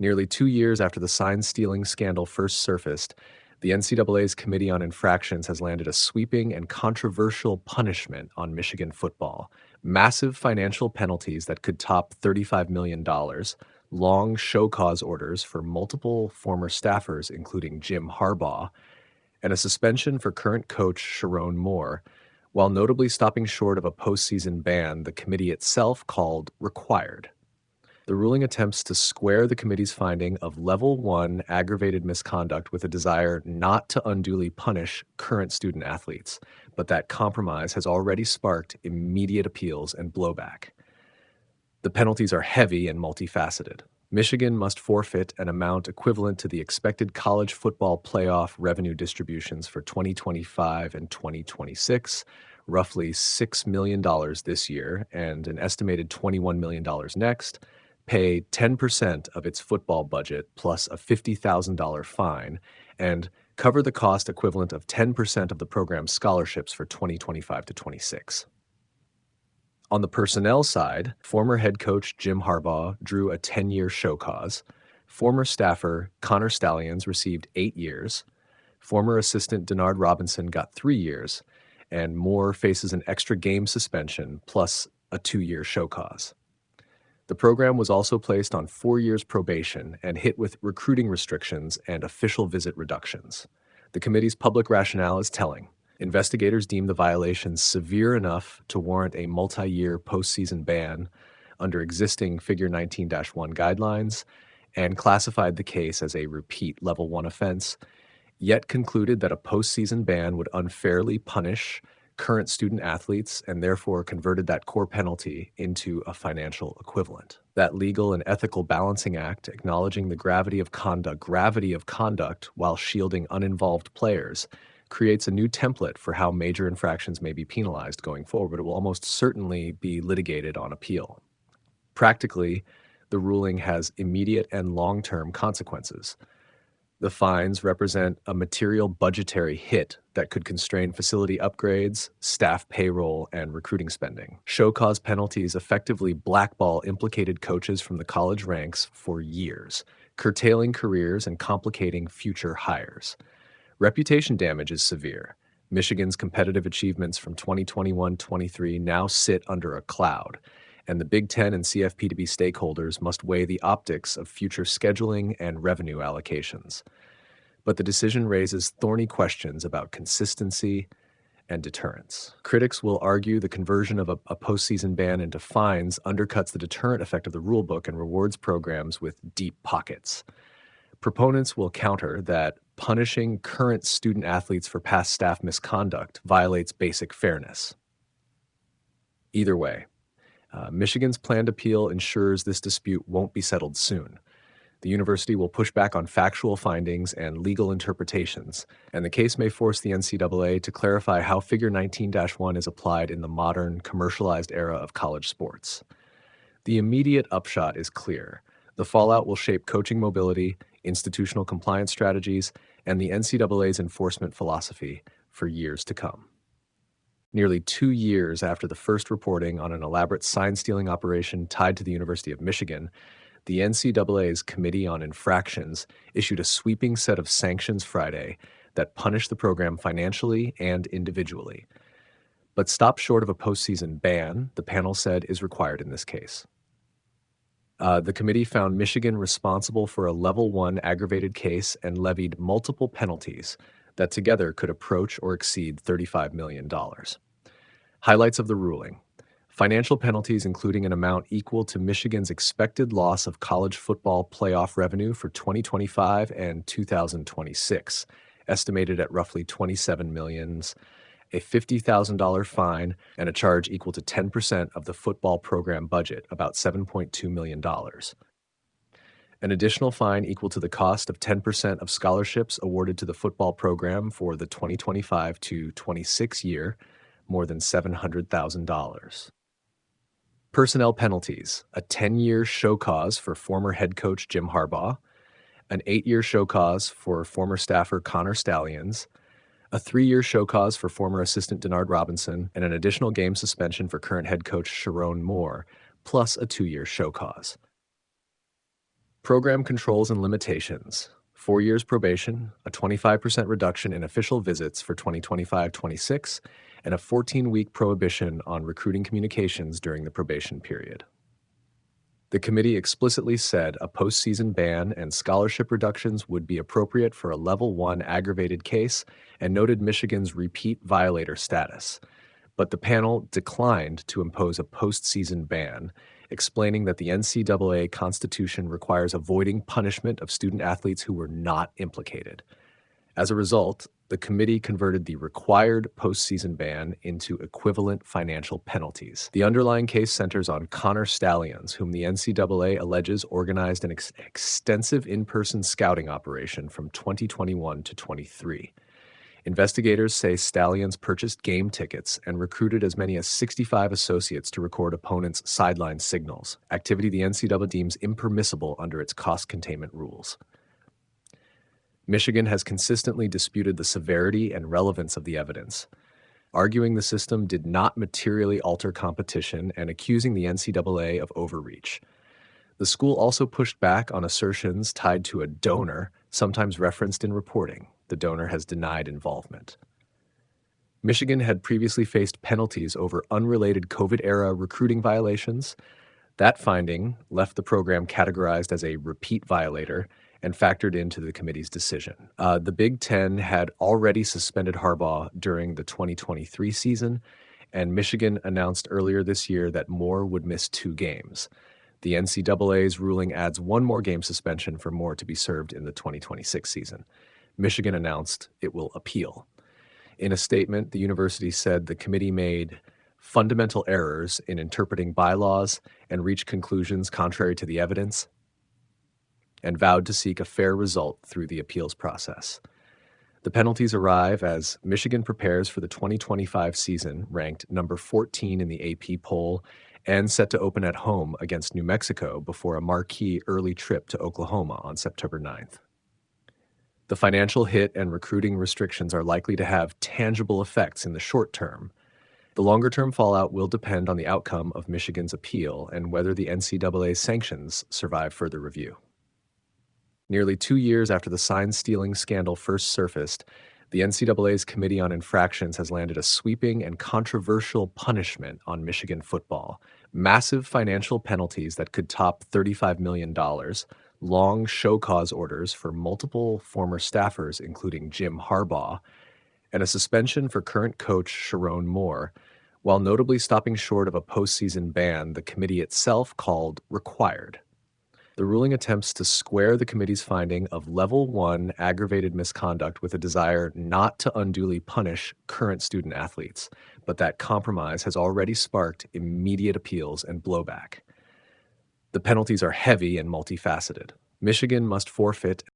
Nearly 2 years after the sign-stealing scandal first surfaced, the NCAA's Committee on Infractions has landed a sweeping and controversial punishment on Michigan football. Massive financial penalties that could top $35 million, long show-cause orders for multiple former staffers, including Jim Harbaugh, and a suspension for current coach Sharon Moore, while notably stopping short of a postseason ban the committee itself called required. The ruling attempts to square the committee's finding of Level 1 aggravated misconduct with a desire not to unduly punish current student athletes, but that compromise has already sparked immediate appeals and blowback. The penalties are heavy and multifaceted. Michigan must forfeit an amount equivalent to the expected college football playoff revenue distributions for 2025 and 2026, roughly $6 million this year and an estimated $21 million next, pay 10% of its football budget plus a $50,000 fine, and cover the cost equivalent of 10% of the program's scholarships for 2025 to 26. On the personnel side, former head coach Jim Harbaugh drew a 10-year show cause. Former staffer Connor Stalions received 8 years. Former assistant Denard Robinson got 3 years, and Moore faces an extra game suspension plus a 2-year show cause. The program was also placed on 4 years probation and hit with recruiting restrictions and official visit reductions. The committee's public rationale is telling. Investigators deemed the violations severe enough to warrant a multi-year postseason ban under existing Figure 19-1 guidelines and classified the case as a repeat Level 1 offense, yet concluded that a postseason ban would unfairly punish current student athletes and therefore converted that core penalty into a financial equivalent. That legal and ethical balancing act, acknowledging the gravity of conduct while shielding uninvolved players, creates a new template for how major infractions may be penalized going forward. It will almost certainly be litigated on appeal. Practically, the ruling has immediate and long-term consequences. The fines represent a material budgetary hit that could constrain facility upgrades, staff payroll, and recruiting spending. Show cause penalties effectively blackball implicated coaches from the college ranks for years, curtailing careers and complicating future hires. Reputation damage is severe. Michigan's competitive achievements from 2021-23 now sit under a cloud, and the Big Ten and CFP2B stakeholders must weigh the optics of future scheduling and revenue allocations. But the decision raises thorny questions about consistency and deterrence. Critics will argue the conversion of a postseason ban into fines undercuts the deterrent effect of the rulebook and rewards programs with deep pockets. Proponents will counter that punishing current student athletes for past staff misconduct violates basic fairness. Either way, Michigan's planned appeal ensures this dispute won't be settled soon. The university will push back on factual findings and legal interpretations, and the case may force the NCAA to clarify how Figure 19-1 is applied in the modern, commercialized era of college sports. The immediate upshot is clear. The fallout will shape coaching mobility, institutional compliance strategies, and the NCAA's enforcement philosophy for years to come. Nearly 2 years after the first reporting on an elaborate sign-stealing operation tied to the University of Michigan, the NCAA's Committee on Infractions issued a sweeping set of sanctions Friday that punished the program financially and individually. But stopped short of a postseason ban, the panel said is required in this case. The committee found Michigan responsible for a Level 1 aggravated case and levied multiple penalties that together could approach or exceed $35 million. Highlights of the ruling. Financial penalties including an amount equal to Michigan's expected loss of college football playoff revenue for 2025 and 2026, estimated at roughly $27 million, a $50,000 fine, and a charge equal to 10% of the football program budget, about $7.2 million. An additional fine equal to the cost of 10% of scholarships awarded to the football program for the 2025 to 26 year, more than $700,000. Personnel penalties, a 10-year show cause for former head coach Jim Harbaugh, an 8-year show cause for former staffer Connor Stalions, a 3-year show cause for former assistant Denard Robinson, and an additional game suspension for current head coach Sharon Moore, plus a 2-year show cause. Program controls and limitations. 4 years probation, a 25% reduction in official visits for 2025-26, and a 14-week prohibition on recruiting communications during the probation period. The committee explicitly said a postseason ban and scholarship reductions would be appropriate for a Level 1 aggravated case and noted Michigan's repeat violator status. But the panel declined to impose a postseason ban, explaining that the NCAA Constitution requires avoiding punishment of student athletes who were not implicated. As a result, the committee converted the required postseason ban into equivalent financial penalties. The underlying case centers on Connor Stallions, whom the NCAA alleges organized an extensive in-person scouting operation from 2021 to 23. Investigators say Stallions purchased game tickets and recruited as many as 65 associates to record opponents' sideline signals, activity the NCAA deems impermissible under its cost containment rules. Michigan has consistently disputed the severity and relevance of the evidence, arguing the system did not materially alter competition and accusing the NCAA of overreach. The school also pushed back on assertions tied to a donor, sometimes referenced in reporting. The donor has denied involvement. Michigan had previously faced penalties over unrelated COVID-era recruiting violations. That finding left the program categorized as a repeat violator and factored into the committee's decision. The Big Ten had already suspended Harbaugh during the 2023 season, and Michigan announced earlier this year that Moore would miss 2 games. The NCAA's ruling adds 1 more game suspension for Moore to be served in the 2026 season. Michigan announced it will appeal. In a statement, the university said the committee made fundamental errors in interpreting bylaws and reached conclusions contrary to the evidence, and vowed to seek a fair result through the appeals process. The penalties arrive as Michigan prepares for the 2025 season, ranked number 14 in the AP poll and set to open at home against New Mexico before a marquee early trip to Oklahoma on September 9th. The financial hit and recruiting restrictions are likely to have tangible effects in the short term. The longer-term fallout will depend on the outcome of Michigan's appeal and whether the NCAA sanctions survive further review. Nearly 2 years after the sign-stealing scandal first surfaced, the NCAA's Committee on Infractions has landed a sweeping and controversial punishment on Michigan football. Massive financial penalties that could top $35 million, long show-cause orders for multiple former staffers, including Jim Harbaugh, and a suspension for current coach Sharon Moore, while notably stopping short of a postseason ban the committee itself called required. The ruling attempts to square the committee's finding of Level 1 aggravated misconduct with a desire not to unduly punish current student athletes, but that compromise has already sparked immediate appeals and blowback. The penalties are heavy and multifaceted. Michigan must forfeit